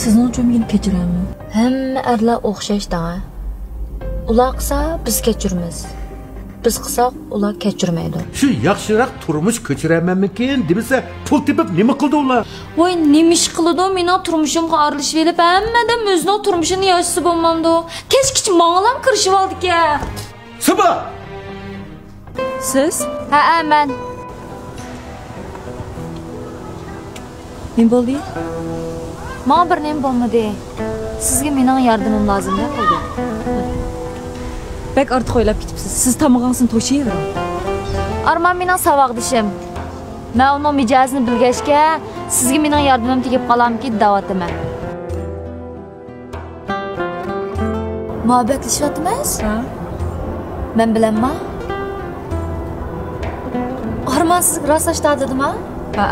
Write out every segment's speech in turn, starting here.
Sizning uchun men kechiraman. Hamma erlar o'xshash da. Ular qilsa biz kechiramiz. Biz qilsak ular kechirmaydi. Shu yaxshiroq turmush kechiramanmikin debsa, pul tepib nima qildi ular? Voy, nima ish qildi? Mening turmushimga aralashib elib, hammadan o'zining turmushini yashasa bo'lmamdi. Kech manglam kirishib oldik-a. Sabah. Siz? Ha, men. Men bo'ldi? Men bir nima bo'lmadi. Sizga mening yordamim lozim bo'ldi. Bek ortiq o'ylab ketibsiz. Siz tamog'ingizni to'shayvering. Arman mening savaqdishim. Men uning mijozini bilgachga, sizga mening yordamim tegib qolamki, da'vatiman. Muhabbatlashyapmiz? Ha? Men bilanmi? Arman siz rostlashdadimi? Ha.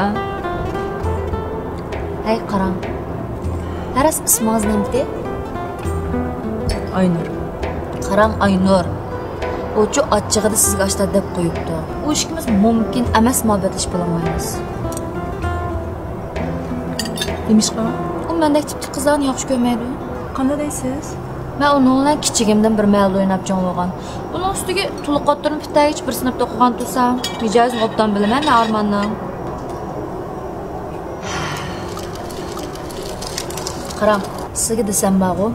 Hey, qarang. Haras ismingiz nima? Aynur. Qarang, Aynur. O'chu achchig'ida sizga ashta deb qo'yibdi. U ishimiz mumkin emas, muhabbatlash bilmaymiz. Nimishqa? U mendek tipli qizlarni yaxshi ko'rmaydi. Qanday deysiz? Men uni bilan kichigimdan bir mayl o'ynab jonlagan. Uning ustiga to'liqottirib bitagich bir sinfda o'qigan tursam, mijozni obdan bilaman men Armandan. Qarang, sizga desam ba'g'u.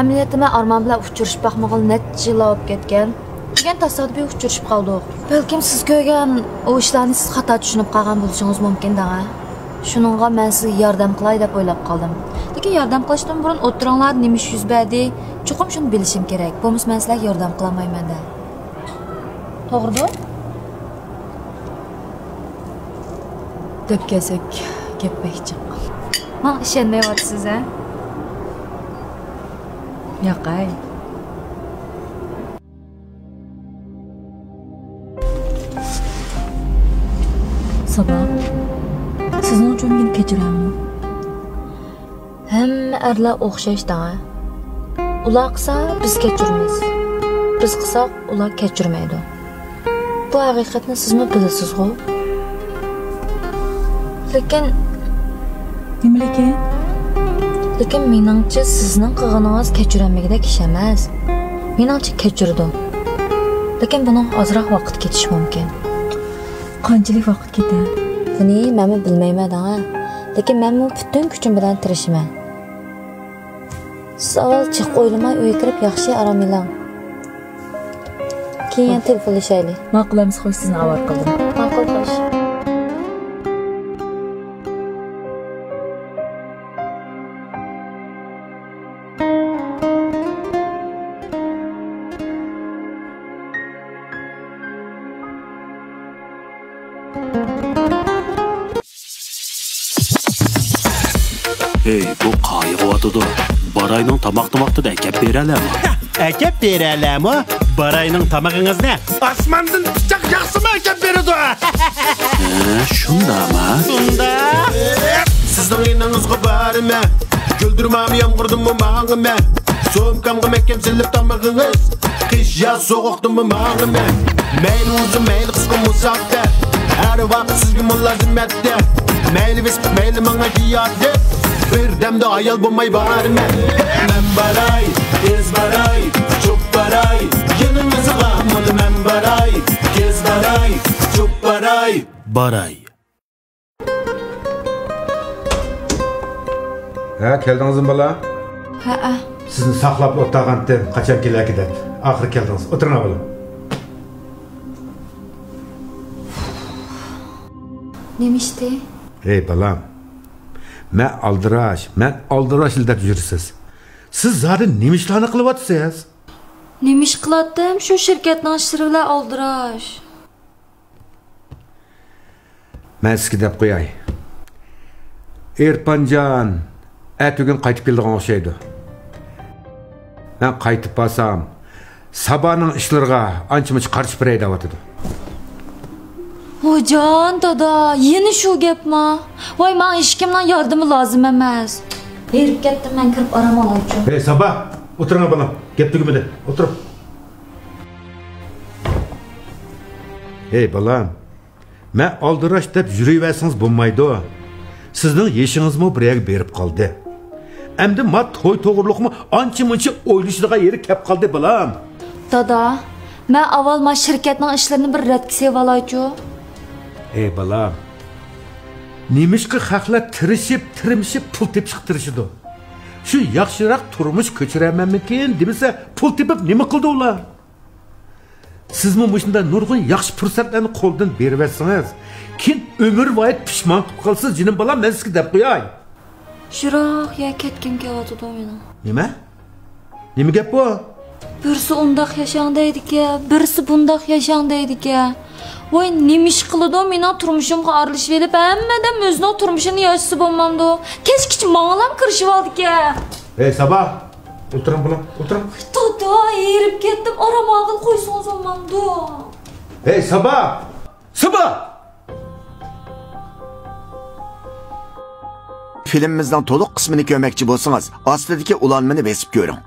Ameliyatimda Arman bilan uchrashib baxmag'il necha yil o'tib ketgan. Degan tasodifiy uchrashib qoldik. Balkim siz ko'rgan o ishlarni siz xato tushunib qolgan bo'lishingiz mumkin-da. Shuningga men sizga yordam qilay deb o'ylab qoldim. Lekin yordam qilishdan burun o'tiringlar nima ish yuz berdi, chuqur shuni bilishim kerak. Bo'lmasa men sizlarga yordam qila olmayman-da. To'g'rimi? Deb kelsak, gapbekchi. Men ishonmayapsiz, a? Yo'qay. Sabah. Sizning uchun men kechiraman. Hamma erlar o'xshash da. Ular qilsa biz kechiramiz. Biz qilsak ular kechirmaydi. Bu haqiqatni sizmi bilasiz-ku? Lekin meningcha sizning qilganingiz kechirilmagidek ish emas. Meningcha kechirdi. Lekin buning ozroq vaqt ketishi mumkin. Qanchalik vaqt ketadi? Buni men bilmayman-da. Lekin men butun kuchim bilan tirishman. Siz avval chiq o'ylamay uyga kirib yaxshi aram oling. Keyin telefonlashaylik. Ma'qulamiz, xo'sh sizni avval qildim. Ma'qul xo'sh. Hey, bu qayıqıvatıdı. Barayның tamaqtımaqtıda әкеп berələrmi? Әкеп berələrmi? Barayның tamağınız nə? Asmandan bıçaq yaxşımı әkep berədi? Şunda mı? Şunda. Sizдің inanızğı barımı? Güldürmami yamqırdım mı mağımı? Soğumkamğı məhkəm silip tamağınız? Qış yaz soğuqdım mı mağımı? Meyli uzun, meyli qısqı musaqda. Hər vaxt sizgi müllazimətdə. Meyli visp, meyli mana hiyatdə. Bir demde ayal bulmay var men. Men baray, tez baray, çok baray. Yanımızı kalmadı men baray, tez baray, çok baray. Baray. Ha, keldiniz mi bala? Ha. Sizni saqlab o'tag'andan qachon kelar kedat? Oxiri keldingiz. O'tiring avval. Nima ishdi? Ey balam. Men aldirash deb yursiz. Siz zaten nima ishlarni qilyapsiz? Nima ish qiladim? Shu shirkatning ishlari bilan aldirash. Men sizga deb qo'yay. Erpanjon atugin qaytib keldigan o'xshaydi. Men qaytib bo'lsam, Sabaning ishlariga ancha-muncha qarshi biray deyotdi. Hocan dada, yeni shu gapmi? Voy, men hech kimdan yordami lozim emas. Berib ketdim, men kirib aramoq uchun. Hey Sabah, o'tiring balam. Gap tugmadi. O'tir. Hey balam. Men aldirash deb yuraversangiz bo'lmaydi. Sizning yeshingizmi bir yerga berib qoldi. Endi mat to'y to'g'riliqmi ancha-muncha o'ylashdigan yeri kelib qoldi balam. Dada, men avval ma shirkatning ishlarini bir ratga sevalaychu. Ey balam. Nimishqi xalqlar tirishib pul tepishib tirishidi. Shu yaxshiroq turmush ko'chiramanmikin demasa, pul tepib nima qildi ular? Sizmi shunda nurg'un yaxshi fursatlarni qo'ldan berib etsangiz, keyin umr voyat pishmon qilib qolsiz, jinim balam, men sizga deb qo'yay. Shiroq ya ketgim kelyapti meni. Nima? Nima gap bu? Birisi undaq yashang deydi-ki, birisi bundaq yashang deydi-ki. Voy, nima ish qiladi meni turmushimga aralashib elib, hammadan o'zining turmushini yashasa bo'lmamdi. Kech manglam kirishib oldi-ki. Ey Sabah, o'tiring balam, o'tiring. Dada, erib ketdim, aramag'il qo'ysangiz bo'lmamdi. Ey Sabah! Sabah! Filmimizning to'liq qismini ko'rmoqchi bo'lsangiz, ostidagi ulanmani besib ko'ring.